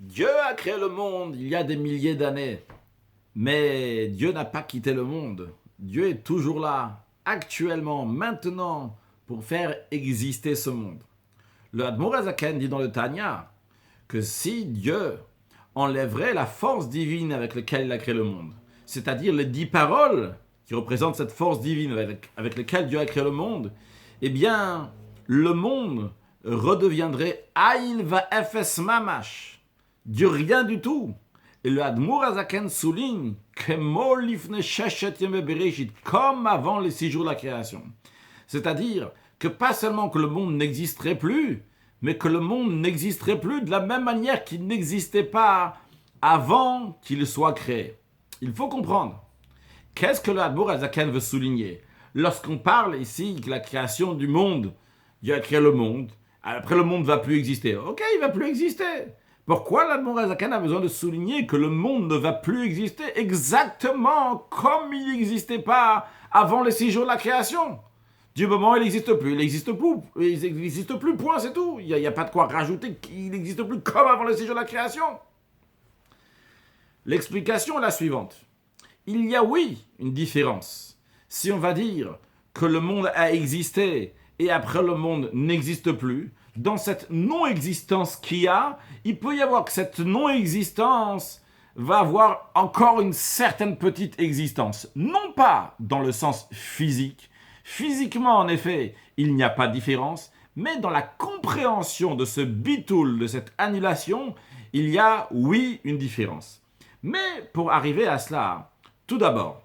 Dieu a créé le monde il y a des milliers d'années. Mais Dieu n'a pas quitté le monde. Dieu est toujours là, actuellement, maintenant, pour faire exister ce monde. Le Admor Azaken dit dans le Tanya que si Dieu enlèverait la force divine avec laquelle il a créé le monde, c'est-à-dire les 10 paroles qui représentent cette force divine avec laquelle Dieu a créé le monde, eh bien, le monde redeviendrait Aïn va Efes Mamash, du rien du tout. Et le Admor Azaken souligne que comme avant les 6 jours de la création. C'est-à-dire que pas seulement que le monde n'existerait plus, mais que le monde n'existerait plus de la même manière qu'il n'existait pas avant qu'il soit créé. Il faut comprendre. Qu'est-ce que le Admor Azaken veut souligner? Lorsqu'on parle ici de la création du monde, Dieu a créé le monde, après le monde ne va plus exister. Ok, il ne va plus exister. Pourquoi l'Admor Azaken a besoin de souligner que le monde ne va plus exister exactement comme il n'existait pas avant les 6 jours de la création? Du moment où il n'existe plus, il n'existe plus, point, c'est tout. Il n'y a pas de quoi rajouter qu'il n'existe plus comme avant les 6 jours de la création. L'explication est la suivante. Il y a, oui, une différence. Si on va dire que le monde a existé et après le monde n'existe plus, dans cette non-existence qu'il y a, il peut y avoir que cette non-existence va avoir encore une certaine petite existence. Non pas dans le sens physique. Physiquement, en effet, il n'y a pas de différence, mais dans la compréhension de ce bitoul, de cette annulation, il y a, oui, une différence. Mais pour arriver à cela, tout d'abord,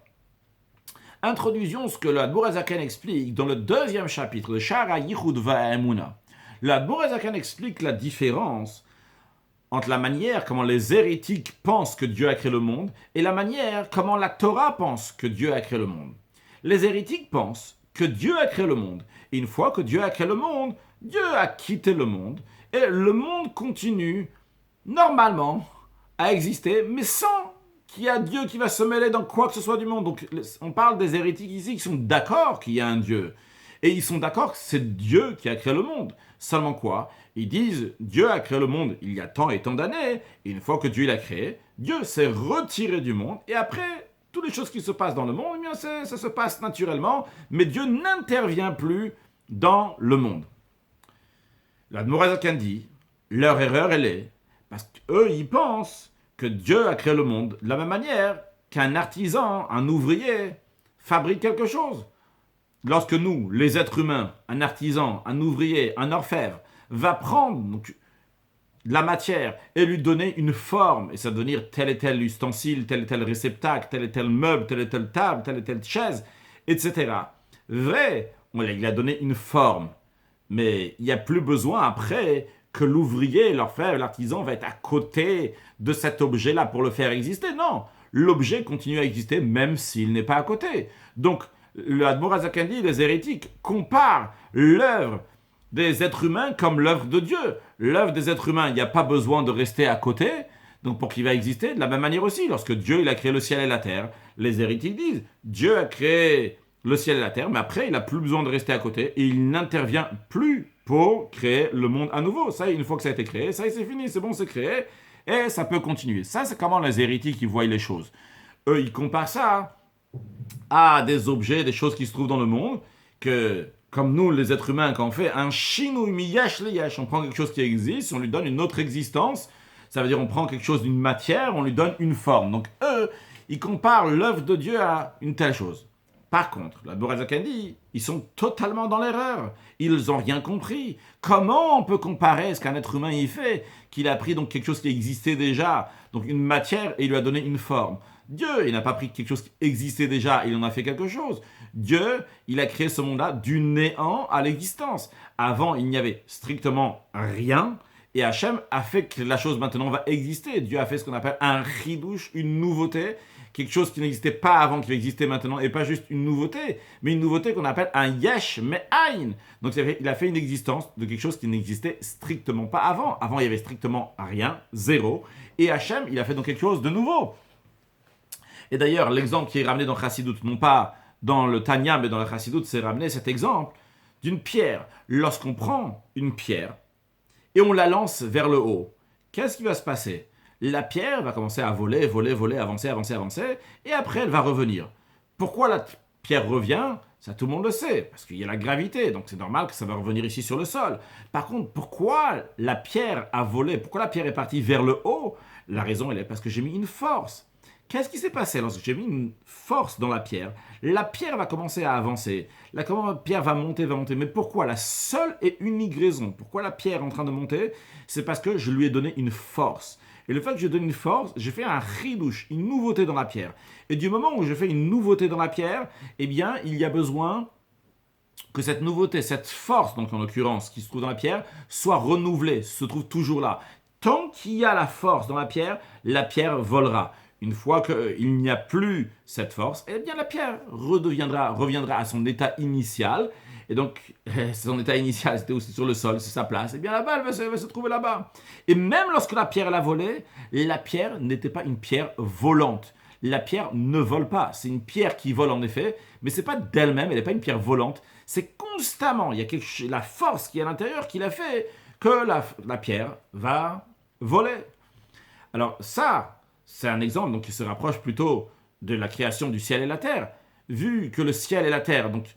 introduisons ce que le Admor Azaken explique dans le 2e chapitre de Shara Yichud Va'emuna. Le Admor Azaken explique la différence entre la manière comment les hérétiques pensent que Dieu a créé le monde et la manière comment la Torah pense que Dieu a créé le monde. Les hérétiques pensent que Dieu a créé le monde. Et une fois que Dieu a créé le monde, Dieu a quitté le monde. Et le monde continue, normalement, à exister, mais sans qu'il y ait Dieu qui va se mêler dans quoi que ce soit du monde. Donc, on parle des hérétiques ici qui sont d'accord qu'il y a un Dieu. Et ils sont d'accord que c'est Dieu qui a créé le monde. Seulement quoi? Ils disent, Dieu a créé le monde il y a tant et tant d'années. Et une fois que Dieu l'a créé, Dieu s'est retiré du monde. Et après, toutes les choses qui se passent dans le monde, eh bien, ça se passe naturellement. Mais Dieu n'intervient plus dans le monde. L'Admor Azaken dit, leur erreur, elle est, parce qu'eux, ils pensent que Dieu a créé le monde de la même manière qu'un artisan, un ouvrier, fabrique quelque chose. Lorsque nous, les êtres humains, un artisan, un ouvrier, un orfèvre, va prendre donc, de la matière et lui donner une forme, et ça va devenir tel et tel ustensile, tel et tel réceptacle, tel et tel meuble, telle et telle table, telle et telle chaise, etc. Vrai, il a donné une forme, mais il n'y a plus besoin après que l'ouvrier, l'orfèvre, l'artisan va être à côté de cet objet-là pour le faire exister. Non, l'objet continue à exister même s'il n'est pas à côté. Donc, le Admor Azaken dit, les hérétiques comparent l'œuvre des êtres humains comme l'œuvre de Dieu. L'œuvre des êtres humains, il n'y a pas besoin de rester à côté, donc pour qu'il va exister. De la même manière aussi, lorsque Dieu il a créé le ciel et la terre, les hérétiques disent, Dieu a créé le ciel et la terre, mais après, il n'a plus besoin de rester à côté, et il n'intervient plus pour créer le monde à nouveau. Ça, une fois que ça a été créé, ça, c'est fini, c'est bon, c'est créé, et ça peut continuer. Ça, c'est comment les hérétiques, ils voient les choses. Eux, ils comparent ça à des objets, des choses qui se trouvent dans le monde, que, comme nous, les êtres humains, quand on fait un chinou miyash le yash, on prend quelque chose qui existe, on lui donne une autre existence, ça veut dire on prend quelque chose d'une matière, on lui donne une forme. Donc eux, ils comparent l'œuvre de Dieu à une telle chose. Par contre, l'Admor Azaken dit, ils sont totalement dans l'erreur. Ils n'ont rien compris. Comment on peut comparer ce qu'un être humain y fait, qu'il a pris donc quelque chose qui existait déjà, donc une matière, et il lui a donné une forme? Dieu, il n'a pas pris quelque chose qui existait déjà, il en a fait quelque chose. Dieu, il a créé ce monde-là du néant à l'existence. Avant, il n'y avait strictement rien, et Hachem a fait que la chose maintenant va exister. Dieu a fait ce qu'on appelle un chidouche, une nouveauté, quelque chose qui n'existait pas avant, qui va exister maintenant, et pas juste une nouveauté, mais une nouveauté qu'on appelle un yesh me'ain. Donc il a fait une existence de quelque chose qui n'existait strictement pas avant. Avant, il y avait strictement rien, zéro, et Hachem, il a fait donc quelque chose de nouveau. Et d'ailleurs, l'exemple qui est ramené dans Chassidut, non pas dans le Tanya, mais dans le Chassidut, c'est ramené cet exemple d'une pierre. Lorsqu'on prend une pierre et on la lance vers le haut, qu'est-ce qui va se passer? la pierre va commencer à voler, voler, voler, avancer, avancer, avancer, et après elle va revenir. Pourquoi la pierre revient? Ça, tout le monde le sait, parce qu'il y a la gravité, donc c'est normal que ça va revenir ici sur le sol. Par contre, pourquoi la pierre a volé? Pourquoi la pierre est partie vers le haut? La raison, elle est parce que j'ai mis une force. Qu'est-ce qui s'est passé lorsque j'ai mis une force dans la pierre? La pierre va commencer à avancer. La pierre va monter, va monter. Mais pourquoi? La seule et unique raison pourquoi la pierre est en train de monter, c'est parce que je lui ai donné une force. Et le fait que je donne une force, j'ai fait un ridouche, une nouveauté dans la pierre. Et du moment où je fais une nouveauté dans la pierre, eh bien, il y a besoin que cette nouveauté, cette force, donc en l'occurrence, qui se trouve dans la pierre, soit renouvelée, se trouve toujours là. Tant qu'il y a la force dans la pierre volera. Une fois qu'il n'y a plus cette force, eh bien la pierre reviendra à son état initial. Et donc, son état initial, c'était aussi sur le sol, c'est sa place. Eh bien là-bas, elle va se trouver là-bas. Et même lorsque la pierre elle a volé, la pierre n'était pas une pierre volante. La pierre ne vole pas. C'est une pierre qui vole en effet, mais ce n'est pas d'elle-même, elle n'est pas une pierre volante. C'est constamment, il y a la force qui est à l'intérieur qui l'a fait que la pierre va voler. Alors ça, c'est un exemple donc, qui se rapproche plutôt de la création du ciel et la terre. Vu que le ciel et la terre donc,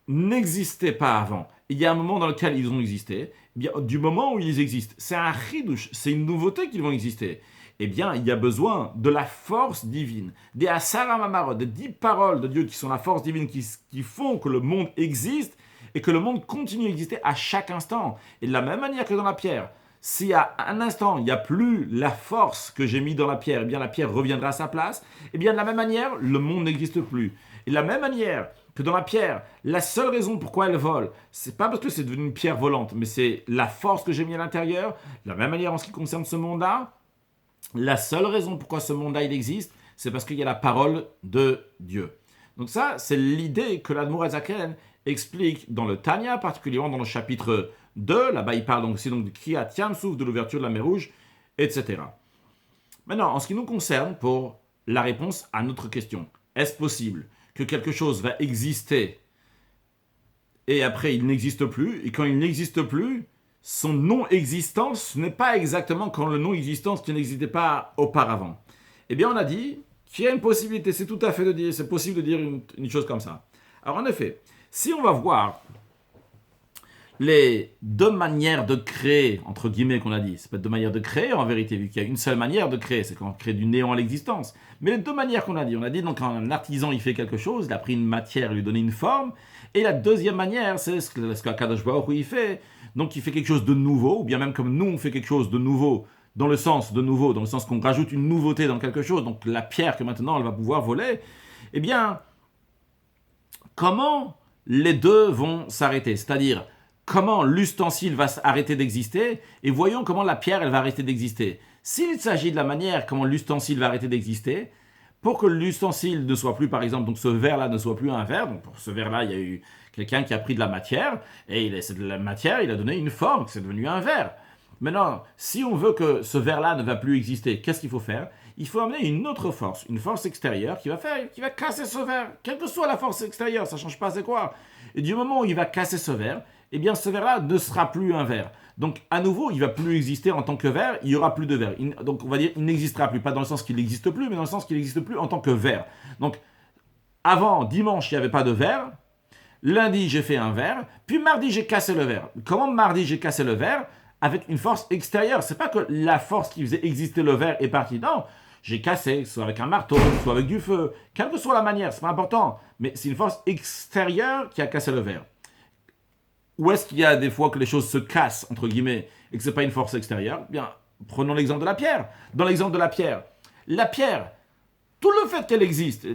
n'existaient pas avant, il y a un moment dans lequel ils ont existé, eh bien, du moment où ils existent, c'est un chidouche, c'est une nouveauté qu'ils vont exister. Eh bien, il y a besoin de la force divine, des Asara des 10 paroles de Dieu qui sont la force divine qui font que le monde existe et que le monde continue à exister à chaque instant. Et de la même manière que dans la pierre, si à un instant, il n'y a plus la force que j'ai mis dans la pierre, eh bien la pierre reviendra à sa place. Eh bien de la même manière, le monde n'existe plus. Et de la même manière que dans la pierre, la seule raison pourquoi elle vole, c'est pas parce que c'est devenu une pierre volante, mais c'est la force que j'ai mis à l'intérieur. De la même manière en ce qui concerne ce monde-là, la seule raison pourquoi ce monde-là il existe, c'est parce qu'il y a la parole de Dieu. Donc ça, c'est l'idée que l'Admour Azaken explique dans le Tanya, particulièrement dans le chapitre 2, là-bas il parle donc aussi donc de Kriyat Yam-Souf, de l'ouverture de la mer Rouge, etc. Maintenant, en ce qui nous concerne, pour la réponse à notre question, est-ce possible que quelque chose va exister et après il n'existe plus, et quand il n'existe plus, son non-existence n'est pas exactement quand le non-existence qui n'existait pas auparavant? Eh bien, on a dit qu'il y a une possibilité, c'est tout à fait c'est possible de dire une chose comme ça. Alors, en effet, si on va voir les deux manières de créer, entre guillemets qu'on a dit, c'est pas deux manières de créer en vérité, vu qu'il y a une seule manière de créer, c'est quand on crée du néant à l'existence. Mais les deux manières qu'on a dit donc quand un artisan il fait quelque chose, il a pris une matière, il lui a donné une forme, et la deuxième manière, c'est ce qu'Akadosh Baruch Hu il fait, donc il fait quelque chose de nouveau, ou bien même comme nous on fait quelque chose de nouveau, dans le sens qu'on rajoute une nouveauté dans quelque chose, donc la pierre que maintenant elle va pouvoir voler, eh bien, comment les deux vont s'arrêter? C'est-à-dire, comment l'ustensile va arrêter d'exister, et voyons comment la pierre elle va arrêter d'exister. S'il s'agit de la manière comment l'ustensile va arrêter d'exister, pour que l'ustensile ne soit plus, par exemple, donc ce verre-là ne soit plus un verre, donc pour ce verre-là, il y a eu quelqu'un qui a pris de la matière, et de la matière, il a donné une forme, c'est devenu un verre. Maintenant, si on veut que ce verre-là ne va plus exister, qu'est-ce qu'il faut faire? Il faut amener une autre force, une force extérieure qui va casser ce verre. Quelle que soit la force extérieure, ça ne change pas c'est quoi. Et du moment où il va casser ce verre, eh bien ce verre-là ne sera plus un verre. Donc à nouveau, il ne va plus exister en tant que verre, il n'y aura plus de verre. Donc on va dire il n'existera plus, pas dans le sens qu'il n'existe plus, mais dans le sens qu'il n'existe plus en tant que verre. Donc avant, dimanche, il n'y avait pas de verre. Lundi, j'ai fait un verre. Puis mardi, j'ai cassé le verre. Comment mardi, j'ai cassé le verre? Avec une force extérieure. C'est pas que la force qui faisait exister le verre est partie. Non, j'ai cassé, soit avec un marteau, soit avec du feu. Quelle que soit la manière, c'est pas important. Mais c'est une force extérieure qui a cassé le verre. Où est-ce qu'il y a des fois que les choses se cassent, entre guillemets, et que ce n'est pas une force extérieure? Bien, prenons l'exemple de la pierre. Dans l'exemple de la pierre, tout le fait qu'elle existe,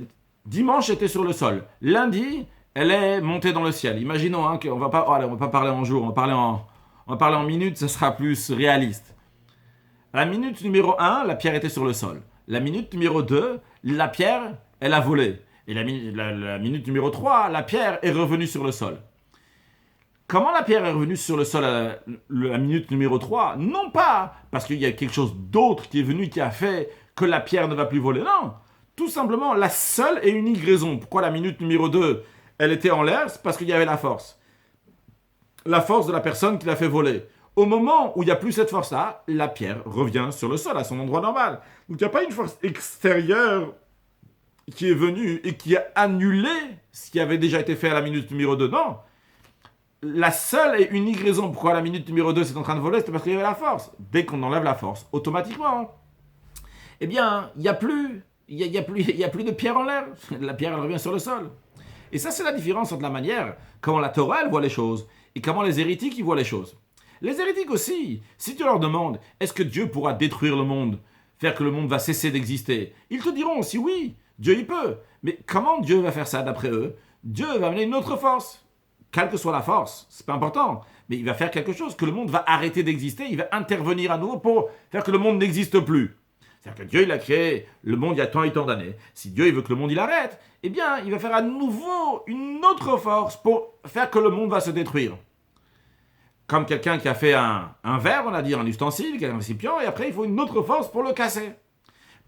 dimanche, elle était sur le sol. Lundi, elle est montée dans le ciel. Imaginons qu'on va pas parler en jours, on va parler en minutes, ça sera plus réaliste. À la minute numéro 1, la pierre était sur le sol. La minute numéro 2, la pierre, elle a volé. Et la minute numéro 3, la pierre est revenue sur le sol. Comment la pierre est revenue sur le sol à la minute numéro 3? Non pas parce qu'il y a quelque chose d'autre qui est venu qui a fait que la pierre ne va plus voler. Non, tout simplement la seule et unique raison pourquoi la minute numéro 2, elle était en l'air, c'est parce qu'il y avait la force. La force de la personne qui l'a fait voler. Au moment où il n'y a plus cette force-là, la pierre revient sur le sol, à son endroit normal. Donc il n'y a pas une force extérieure qui est venue et qui a annulé ce qui avait déjà été fait à la minute numéro 2. Non. La seule et unique raison pourquoi la minute numéro 2 c'est en train de voler, c'est parce qu'il y avait la force. Dès qu'on enlève la force, automatiquement, eh bien, il n'y a plus de pierre en l'air. La pierre, elle revient sur le sol. Et ça, c'est la différence entre la manière comment la Torah, elle voit les choses et comment les hérétiques, ils voient les choses. Les hérétiques aussi, si tu leur demandes, est-ce que Dieu pourra détruire le monde, faire que le monde va cesser d'exister? Ils te diront aussi oui, Dieu il peut. Mais comment Dieu va faire ça d'après eux? Dieu va amener une autre force. Quelle que soit la force, c'est pas important. Mais il va faire quelque chose, que le monde va arrêter d'exister, il va intervenir à nouveau pour faire que le monde n'existe plus. C'est-à-dire que Dieu il a créé le monde il y a tant et tant d'années. Si Dieu il veut que le monde il arrête, eh bien il va faire à nouveau une autre force pour faire que le monde va se détruire. Comme quelqu'un qui a fait un verre, on a dit un ustensile, un récipient, et après il faut une autre force pour le casser.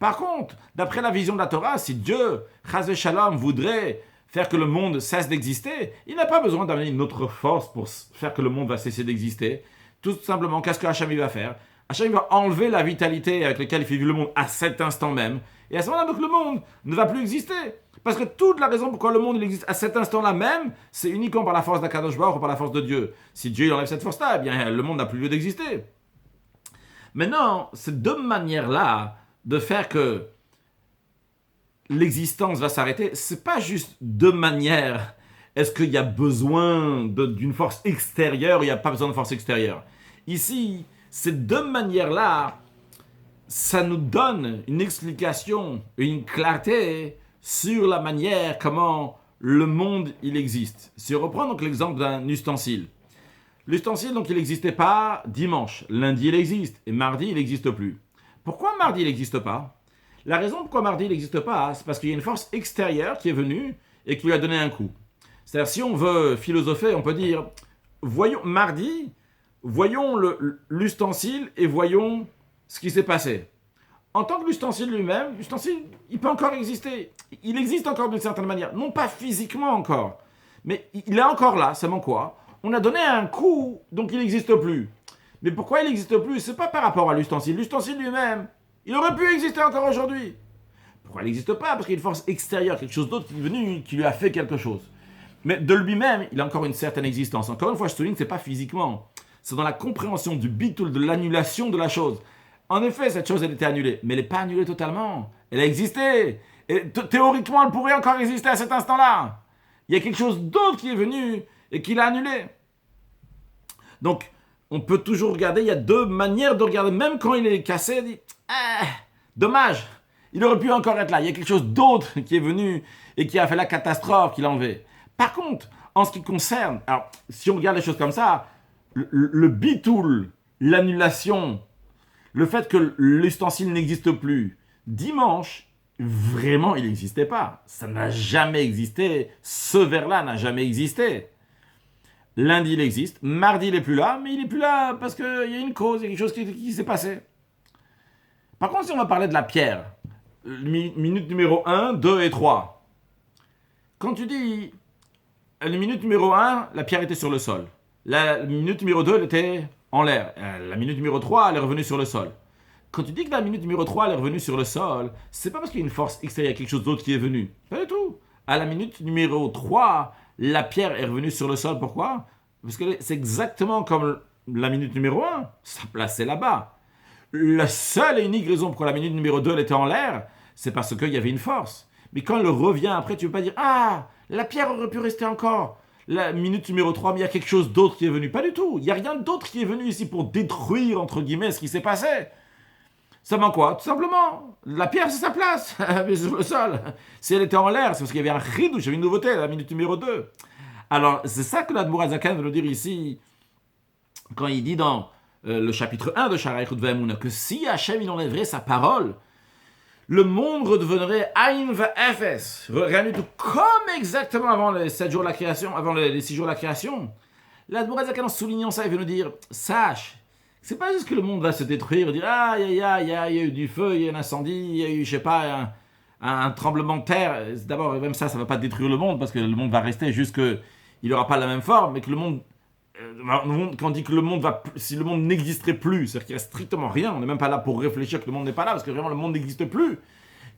Par contre, d'après la vision de la Torah, si Dieu, Chas Shalom, voudrait faire que le monde cesse d'exister, il n'a pas besoin d'amener une autre force pour faire que le monde va cesser d'exister. Tout simplement, qu'est-ce que Hachem va faire? Hachem va enlever la vitalité avec laquelle il fait vivre le monde à cet instant même, et à ce moment-là, donc, le monde ne va plus exister. Parce que toute la raison pourquoi le monde il existe à cet instant-là même, c'est uniquement par la force d'Akadosh Baruch ou par la force de Dieu. Si Dieu il enlève cette force-là, eh bien le monde n'a plus lieu d'exister. Maintenant, ces deux manières-là de faire que l'existence va s'arrêter, c'est pas juste deux manières. Est-ce qu'il y a besoin d'une force extérieure ou il n'y a pas besoin de force extérieure? Ici, ces deux manières-là, ça nous donne une explication, une clarté sur la manière comment le monde il existe. Si on reprend donc l'exemple d'un ustensile. L'ustensile donc il n'existait pas dimanche, lundi il existe et mardi il n'existe plus. Pourquoi mardi il n'existe pas? La raison pourquoi mardi il n'existe pas, c'est parce qu'il y a une force extérieure qui est venue et qui lui a donné un coup. C'est-à-dire si on veut philosopher, on peut dire voyons mardi, voyons l'ustensile et voyons ce qui s'est passé. En tant que l'ustensile lui-même, l'ustensile, il peut encore exister. Il existe encore d'une certaine manière. Non pas physiquement encore, mais il est encore là, seulement quoi? On a donné un coup, donc il n'existe plus. Mais pourquoi il n'existe plus? C'est pas par rapport à l'ustensile. L'ustensile lui-même, il aurait pu exister encore aujourd'hui. Pourquoi il n'existe pas? Parce qu'il y a une force extérieure, quelque chose d'autre qui est venu, qui lui a fait quelque chose. Mais de lui-même, il a encore une certaine existence. Encore une fois, je souligne, c'est pas physiquement. C'est dans la compréhension du bitul, de l'annulation de la chose. En effet, cette chose, elle était annulée. Mais elle n'est pas annulée totalement. Elle a existé. Et théoriquement, elle pourrait encore exister à cet instant-là. Il y a quelque chose d'autre qui est venu et qui l'a annulée. Donc, on peut toujours regarder. Il y a deux manières de regarder. Même quand il est cassé, on dit dommage. Il aurait pu encore être là. Il y a quelque chose d'autre qui est venu et qui a fait la catastrophe, qui l'a enlevé. Par contre, en ce qui concerne... Alors, si on regarde les choses comme ça, le bitoul, l'annulation... Le fait que l'ustensile n'existe plus, dimanche, vraiment, il n'existait pas. Ça n'a jamais existé. Ce verre-là n'a jamais existé. Lundi, il existe. Mardi, il n'est plus là. Mais il n'est plus là parce qu'il y a une cause, il y a quelque chose qui s'est passé. Par contre, si on va parler de la pierre, minute numéro 1, 2 et 3. Quand tu dis, la minute numéro 1, la pierre était sur le sol. La minute numéro 2, elle était... en l'air. La minute numéro 3, elle est revenue sur le sol. Quand tu dis que la minute numéro 3, elle est revenue sur le sol, c'est pas parce qu'il y a une force extérieure, quelque chose d'autre qui est venu. Pas du tout. À la minute numéro 3, la pierre est revenue sur le sol. Pourquoi? Parce que c'est exactement comme la minute numéro 1. Sa place est là-bas. La seule et unique raison pourquoi la minute numéro 2, elle était en l'air, c'est parce qu'il y avait une force. Mais quand elle revient après, tu ne peux pas dire « Ah, la pierre aurait pu rester encore ». La minute numéro 3, mais il y a quelque chose d'autre qui est venu. Pas du tout. Il n'y a rien d'autre qui est venu ici pour détruire, entre guillemets, ce qui s'est passé. Seulement quoi? Tout simplement, la pierre, c'est sa place, mais sur le sol. Si elle était en l'air, c'est parce qu'il y avait un chidouche, il y avait une nouveauté, la minute numéro 2. Alors, c'est ça que l'Admour HaZaken veut nous dire ici, quand il dit dans le chapitre 1 de Shara Eichut Ve'emunah, que si Hachem, il enlèverait sa parole, le monde redeviendrait Aïn Va'efes, rien du tout, comme exactement avant les 7 jours de la création, avant les 6 jours de la création. L'Admour HaZaken, en soulignant ça, il veut nous dire, sache, c'est pas juste que le monde va se détruire, dire, il y a eu du feu, il y a eu un incendie, il y a eu, je sais pas, un tremblement de terre. D'abord, même ça va pas détruire le monde, parce que le monde va rester juste qu'il n'aura pas la même forme, mais que le monde quand on dit que le monde si le monde n'existerait plus, c'est-à-dire qu'il reste strictement rien, on n'est même pas là pour réfléchir que le monde n'est pas là, parce que vraiment le monde n'existe plus.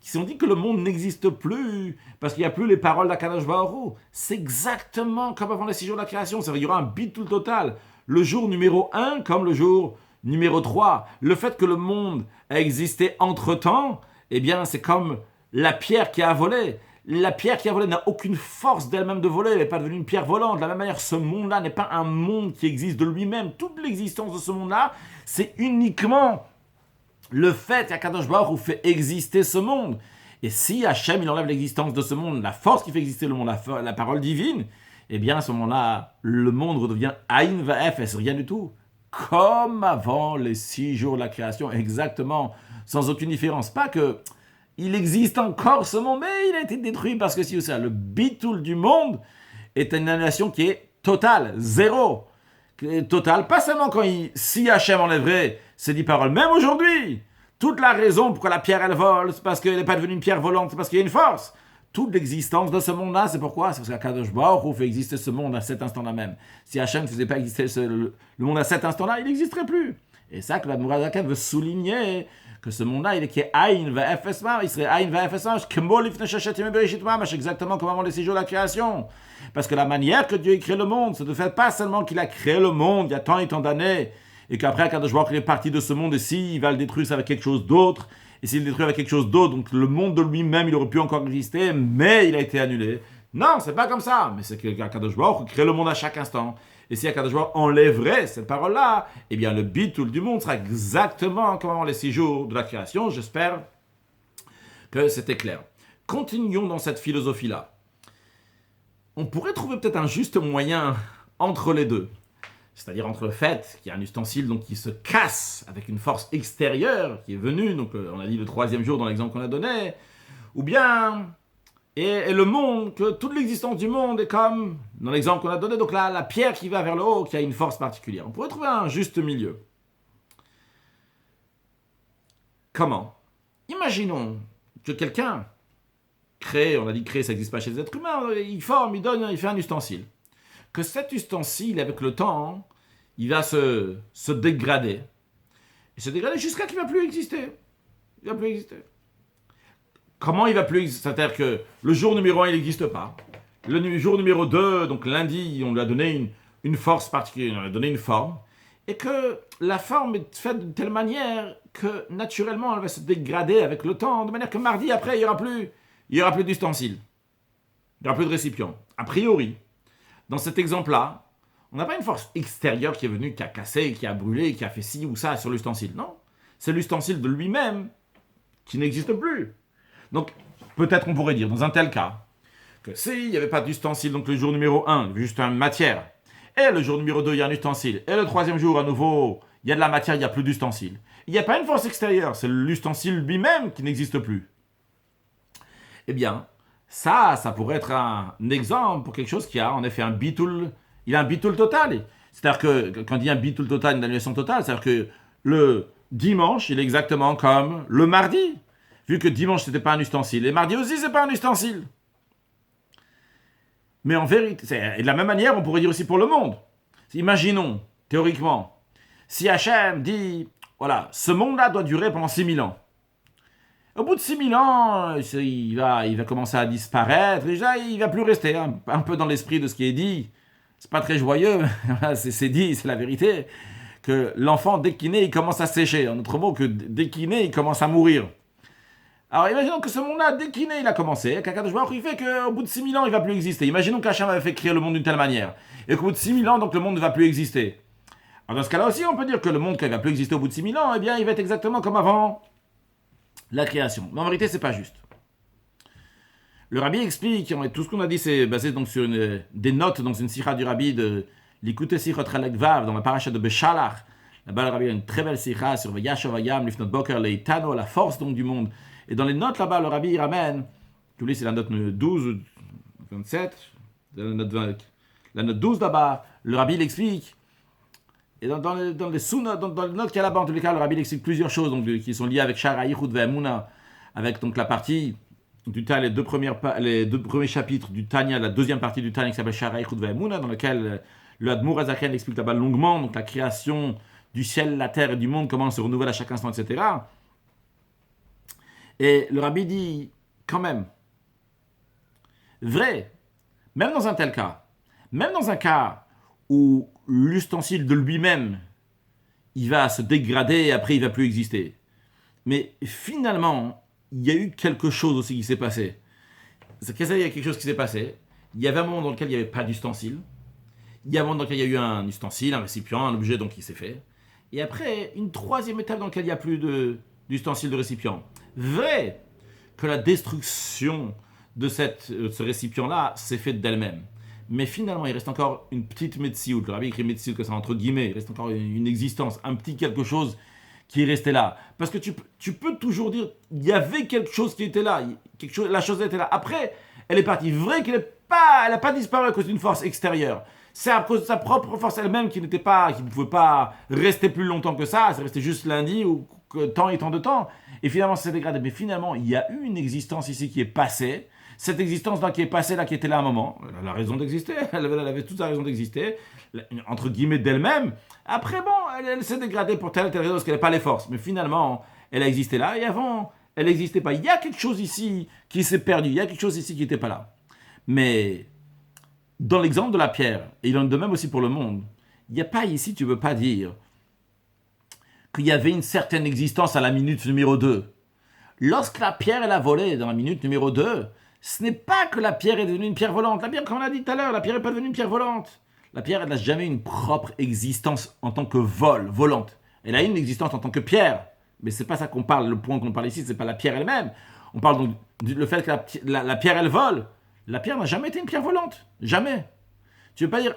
Si on dit que le monde n'existe plus, parce qu'il n'y a plus les paroles d'Akadosh Baruch Hu, c'est exactement comme avant les 6 jours de la création, c'est-à-dire qu'il y aura un bitul total. Le jour numéro 1 comme le jour numéro 3. Le fait que le monde a existé entre-temps, eh bien c'est comme la pierre qui a volé. La pierre qui a volé n'a aucune force d'elle-même de voler, elle n'est pas devenue une pierre volante. De la même manière, ce monde-là n'est pas un monde qui existe de lui-même. Toute l'existence de ce monde-là, c'est uniquement le fait qu'Akadosh Baruch Hu fait exister ce monde. Et si Hachem, il enlève l'existence de ce monde, la force qui fait exister le monde, la parole divine, eh bien à ce moment-là, le monde redevient Aïn Va'efes, rien du tout. Comme avant les 6 jours de la création, exactement, sans aucune différence. Pas que il existe encore ce monde, mais il a été détruit parce que si vous savez, le bitoul du monde est une annulation qui est totale, zéro. Totale, pas seulement si Hachem enlèverait ces 10 paroles, même aujourd'hui, toute la raison pourquoi la pierre elle vole, c'est parce qu'elle n'est pas devenue une pierre volante, c'est parce qu'il y a une force. Toute l'existence de ce monde-là, c'est pourquoi? C'est parce qu'Akadosh Baruch Hu fait exister ce monde à cet instant-là même. Si Hachem ne faisait pas exister le monde à cet instant-là, il n'existerait plus. Et ça que la Mourazaken veut souligner, que ce monde-là, il est Aïn Va'efes Mamash, il serait Aïn Va'efes Mamash, exactement comme avant les 6 jours de la création. Parce que la manière que Dieu a créé le monde, c'est de fait pas seulement qu'il a créé le monde il y a tant et tant d'années, et qu'après, quand je vois qu'il est parti de ce monde, et s'il va le détruire, c'est avec quelque chose d'autre, et s'il le détruit avec quelque chose d'autre, donc le monde de lui-même, il aurait pu encore exister, mais il a été annulé. Non, c'est pas comme ça, mais c'est que Akadosh Baruch Hu crée le monde à chaque instant. Et si Akadosh Baruch Hu enlèverait cette parole-là, eh bien le bitoul du monde sera exactement comme les 6 jours de la création. J'espère que c'était clair. Continuons dans cette philosophie-là. On pourrait trouver peut-être un juste moyen entre les deux. C'est-à-dire entre le fait qu'il y a un ustensile donc, qui se casse avec une force extérieure qui est venue, donc on a dit le 3e jour dans l'exemple qu'on a donné, ou bien et le monde, que toute l'existence du monde est comme dans l'exemple qu'on a donné, donc la pierre qui va vers le haut, qui a une force particulière. On pourrait trouver un juste milieu. Comment? Imaginons que quelqu'un crée, on a dit créer, ça n'existe pas chez les êtres humains, il forme, il fait un ustensile. Que cet ustensile, avec le temps, il va se dégrader. Et se dégrader jusqu'à qu'il ne va plus exister. Il ne va plus exister. Comment il ne va plus exister? C'est-à-dire que le jour numéro 1, il n'existe pas. Le jour numéro 2, donc lundi, on lui a donné une force particulière, on lui a donné une forme. Et que la forme est faite de telle manière que naturellement, elle va se dégrader avec le temps. De manière que mardi, après, il n'y aura plus d'ustensile. Il n'y aura plus de récipient. A priori. Dans cet exemple-là, on n'a pas une force extérieure qui est venue, qui a cassé, qui a brûlé, qui a fait ci ou ça sur l'ustensile. Non, c'est l'ustensile de lui-même qui n'existe plus. Donc, peut-être on pourrait dire, dans un tel cas, que s'il n'y avait pas d'ustensile, donc le jour numéro 1, il y avait juste une matière, et le jour numéro 2, il y a un ustensile, et le 3e jour, à nouveau, il y a de la matière, il n'y a plus d'ustensile. Il n'y a pas une force extérieure, c'est l'ustensile lui-même qui n'existe plus. Eh bien, ça pourrait être un exemple pour quelque chose qui a en effet un bitoul, il a un bitoul total. C'est-à-dire que quand il y a un bitoul total, une annulation totale, c'est-à-dire que le dimanche, il est exactement comme le mardi, vu que dimanche, c'était pas un ustensile, et mardi aussi, c'est pas un ustensile. Mais en vérité, et de la même manière, on pourrait dire aussi pour le monde. Imaginons, théoriquement, si Hachem dit, voilà, ce monde-là doit durer pendant 6000 ans. Au bout de 6000 ans, il va commencer à disparaître. Déjà, il ne va plus rester un peu dans l'esprit de ce qui est dit. C'est pas très joyeux, c'est dit, c'est la vérité. Que l'enfant, dès qu'il naît, il commence à sécher. En autre mot, que dès qu'il naît, il commence à mourir. Alors, imaginons que ce monde-là, dès qu'il naît, il a commencé. Qu'Akadosh Baruch Hu, il fait qu'au bout de 6000 ans, il ne va plus exister. Imaginons qu'Hachem avait fait créer le monde d'une telle manière. Et qu'au bout de 6000 ans, donc, le monde ne va plus exister. Alors, dans ce cas-là aussi, on peut dire que le monde, quand il ne va plus exister au bout de 6000 ans, eh bien, il va être exactement comme avant la création. Mais en vérité, c'est pas juste. Le Rabbi explique, tout ce qu'on a dit, c'est basé donc sur des notes dans une sikha du Rabbi de l'Ikute Sichot Chalek Vav, dans la paracha de Beshalach. Là-bas, le Rabbi a une très belle sikha sur Vayashav Hayam, Lifnot Boker, Leitano, la force donc du monde. Et dans les notes là-bas, le Rabbi ramène, tu lis, c'est la note 12 ou 27, la note 12 là-bas, le Rabbi l'explique. Et dans les notes qu'il y a là-bas, en tous les cas, le Rabbi explique plusieurs choses donc, qui sont liées avec Shara Yichud Ve'emuna, avec donc la partie du Tanya, les deux premiers chapitres du Tanya, la deuxième partie du Tanya qui s'appelle Shara Yichud Ve'emuna, dans lequel Le Admour Azaken l'explique là-bas longuement, donc la création du ciel, la terre et du monde, comment on se renouvelle à chaque instant, etc. Et le rabbi dit, quand même, vrai, même dans un tel cas, même dans un cas où l'ustensile de lui-même, il va se dégrader et après il va plus exister. Mais finalement, il y a eu quelque chose aussi qui s'est passé. C'est qu'il y a quelque chose qui s'est passé. Il y avait un moment dans lequel il n'y avait pas d'ustensile. Il y a un moment dans lequel il y a eu un ustensile, un récipient, un objet donc qui s'est fait. Et après, une troisième étape dans laquelle il n'y a plus d'ustensile, de récipient. Vrai que la destruction de ce récipient-là s'est faite d'elle-même. Mais finalement, il reste encore une petite médecine. Le rabbi écrit médecine que c'est entre guillemets. Il reste encore une existence, un petit quelque chose qui est resté là. Parce que tu peux toujours dire, il y avait quelque chose qui était là. La chose était là. Après, elle est partie. Vrai qu'elle n'a pas disparu à cause d'une force extérieure. C'est à cause de sa propre force elle-même qui ne pouvait pas rester plus longtemps que ça. C'est resté juste lundi ou tant et tant de temps. Et finalement, ça s'est dégradé. Mais finalement, il y a eu une existence ici qui est passée. Cette existence-là qui est passée, là, qui était là à un moment, elle a raison d'exister. Elle avait toute sa raison d'exister, entre guillemets d'elle-même. Après, bon, elle s'est dégradée pour telle raison parce qu'elle n'a pas les forces. Mais finalement, elle a existé là. Et avant, elle n'existait pas. Il y a quelque chose ici qui s'est perdu. Il y a quelque chose ici qui n'était pas là. Mais dans l'exemple de la pierre, et il en est de même aussi pour le monde, il n'y a pas ici, tu ne peux pas dire qu'il y avait une certaine existence à la minute numéro 2. Lorsque la pierre, elle a volé dans la minute numéro 2, ce n'est pas que la pierre est devenue une pierre volante. La pierre, comme on l'a dit tout à l'heure, la pierre n'est pas devenue une pierre volante. La pierre, elle n'a jamais eu une propre existence en tant que volante. Elle a eu une existence en tant que pierre. Mais c'est pas ça qu'on parle, le point qu'on parle ici, c'est pas la pierre elle-même. On parle donc du fait que la pierre, elle vole. La pierre n'a jamais été une pierre volante. Jamais. Tu veux pas dire,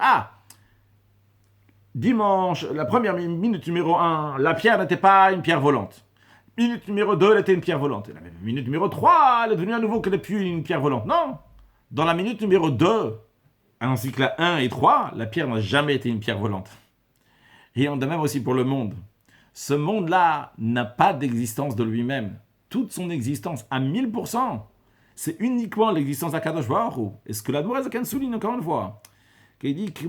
dimanche, la première minute numéro 1, la pierre n'était pas une pierre volante. Minute numéro 2, elle était une pierre volante. Et la minute numéro 3, elle est devenue à nouveau qu'elle n'est plus une pierre volante. Non. Dans la minute numéro 2, ainsi que la 1 et 3, la pierre n'a jamais été une pierre volante. Et on de même aussi pour le monde. Ce monde-là n'a pas d'existence de lui-même. Toute son existence, à 1000%, c'est uniquement l'existence d'Akadosh Baruch Hu. Et ce que l'Admour Azaken souligne encore une fois, qu'il dit que le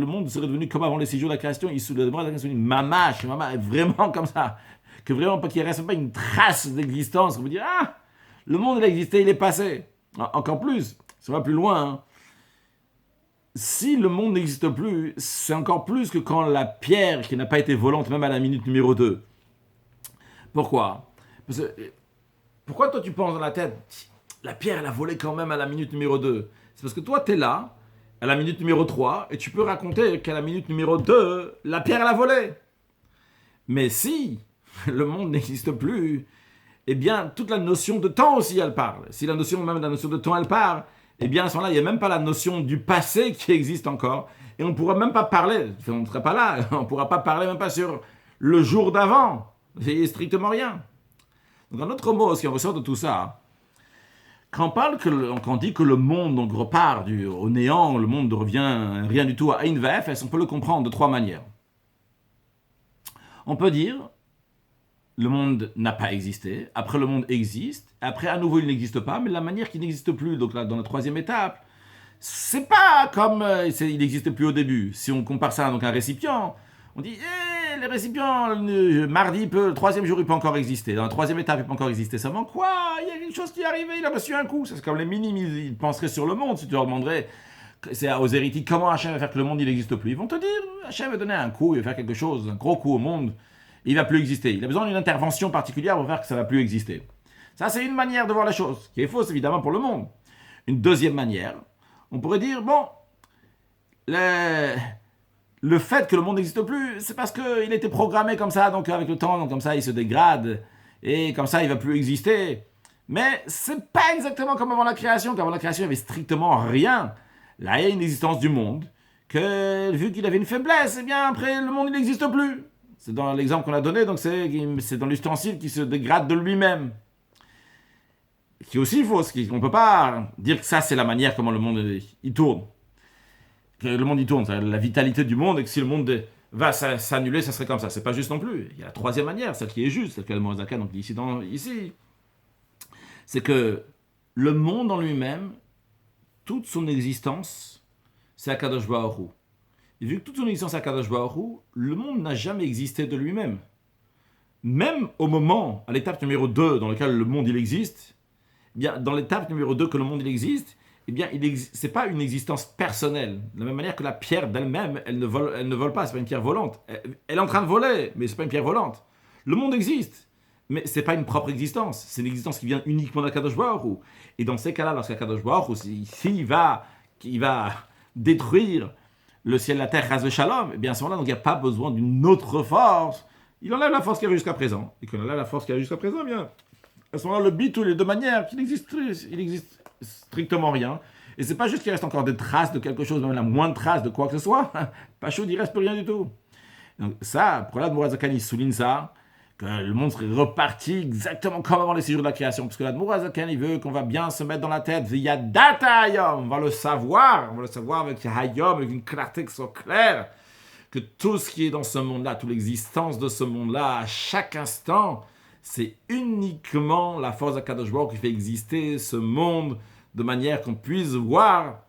monde serait devenu comme avant les 6 jours de la création, l'Admour Azaken souligne mamash, vraiment comme ça. Que vraiment, qu'il ne reste pas une trace d'existence. On peut dire, le monde il a existé, il est passé. Encore plus, ça va plus loin. Hein. Si le monde n'existe plus, c'est encore plus que quand la pierre qui n'a pas été volante, même à la minute numéro 2. Pourquoi ? Pourquoi toi tu penses dans la tête, la pierre elle a volé quand même à la minute numéro 2 ? C'est parce que toi tu es là, à la minute numéro 3, et tu peux raconter qu'à la minute numéro 2, la pierre elle a volé. Mais si le monde n'existe plus, eh bien toute la notion de temps aussi elle parle. Si la notion de temps elle parle, eh bien à ce moment-là, il n'y a même pas la notion du passé qui existe encore. Et on ne pourra même pas parler, on ne serait pas là, on ne pourra pas parler même pas sur le jour d'avant. Il n'y a strictement rien. Donc un autre mot, ce qui ressort de tout ça, quand on dit que le monde donc, repart au néant, le monde revient rien du tout à Ein Vefes, on peut le comprendre de 3 manières. On peut dire, le monde n'a pas existé, après le monde existe, après à nouveau il n'existe pas, mais la manière qu'il n'existe plus, donc là dans la 3e étape, c'est pas comme il n'existait plus au début. Si on compare ça donc, à un récipient, on dit, les récipients, mardi, le 3e jour, il peut encore exister. Dans la 3e étape, il peut encore exister. Seulement quoi ? Il y a quelque chose qui est arrivé, il a reçu un coup. C'est comme les minimes, ils penseraient sur le monde. Si tu leur demanderais, c'est aux hérétiques, comment Hachem va faire que le monde, il n'existe plus ? Ils vont te dire, Hachem va donner un coup, il va faire quelque chose, un gros coup au monde. Il ne va plus exister. Il a besoin d'une intervention particulière pour faire que ça ne va plus exister. Ça, c'est une manière de voir la chose, qui est fausse, évidemment, pour le monde. Une deuxième manière, on pourrait dire, bon, le fait que le monde n'existe plus, c'est parce qu'il était programmé comme ça, donc avec le temps, donc comme ça, il se dégrade, et comme ça, il ne va plus exister. Mais c'est pas exactement comme avant la création, qu'avant la création, il n'y avait strictement rien. Là, il y a une existence du monde, que vu qu'il avait une faiblesse, eh bien, après, le monde, il n'existe plus. C'est dans l'exemple qu'on a donné, donc c'est dans l'ustensile qui se dégrade de lui-même. Qui est aussi fausse, on ne peut pas dire que ça, c'est la manière comment le monde il tourne. Que le monde il tourne, c'est la vitalité du monde, et que si le monde va s'annuler, ça serait comme ça. C'est pas juste non plus. Il y a la 3e manière, celle qui est juste, celle que le Moazaka donc ici. C'est que le monde en lui-même, toute son existence, c'est Akadosh Baruch Hu. Et vu que toute son existence est Akadosh Baruch Hu, le monde n'a jamais existé de lui-même. Même au moment, à l'étape numéro 2 dans laquelle le monde il existe, eh bien, dans l'étape numéro 2 que le monde il existe, eh bien, c'est pas une existence personnelle. De la même manière que la pierre d'elle-même, elle ne vole pas, c'est pas une pierre volante. Elle est en train de voler, mais c'est pas une pierre volante. Le monde existe, mais c'est pas une propre existence. C'est une existence qui vient uniquement d'Akadosh Baruch Hu. Et dans ces cas-là, lorsqu'Akadosh Baruch Hu, s'il va détruire le ciel et la terre, Chas v'Shalom, eh bien à ce moment-là, donc il n'y a pas besoin d'une autre force. Il enlève la force qu'il y avait jusqu'à présent. Et qu'on enlève la force qu'il y avait jusqu'à présent, eh bien, à ce moment-là, le bitul est de manière qu'il existe strictement rien. Et c'est pas juste qu'il reste encore des traces de quelque chose, même la moindre trace de quoi que ce soit. Pas chaud, il reste plus rien du tout. Donc ça, pour l'Admour HaZakan, il souligne ça, que le monde serait reparti exactement comme avant les 6 jours de la création. Parce que l'Admour HaZakan, il veut qu'on va bien se mettre dans la tête, via data hayom, on va le savoir avec hayom, avec une clarté qui soit claire, que tout ce qui est dans ce monde-là, toute l'existence de ce monde-là, à chaque instant, c'est uniquement la force d'Akadosh Baruch Hu qui fait exister ce monde de manière qu'on puisse voir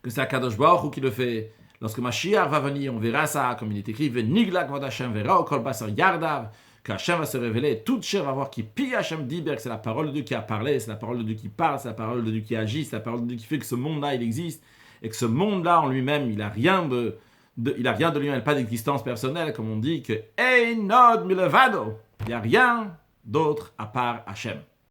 que c'est Akadosh Baruch Hu qui le fait. Lorsque Mashiach va venir, on verra ça, comme il est écrit, V'niglak v'od Hashem verra okol basar yardav, qu'Hashem va se révéler, toute chair va voir qui pi Hashem diber, que c'est la parole de Dieu qui a parlé, c'est la parole de Dieu qui parle, c'est la parole de Dieu qui agit, c'est la parole de Dieu qui fait que ce monde-là, il existe, et que ce monde-là en lui-même, il a rien de lui-même, il n'a pas d'existence personnelle, comme on dit que Einod milevado, il n'y a rien d'autre à part Hashem.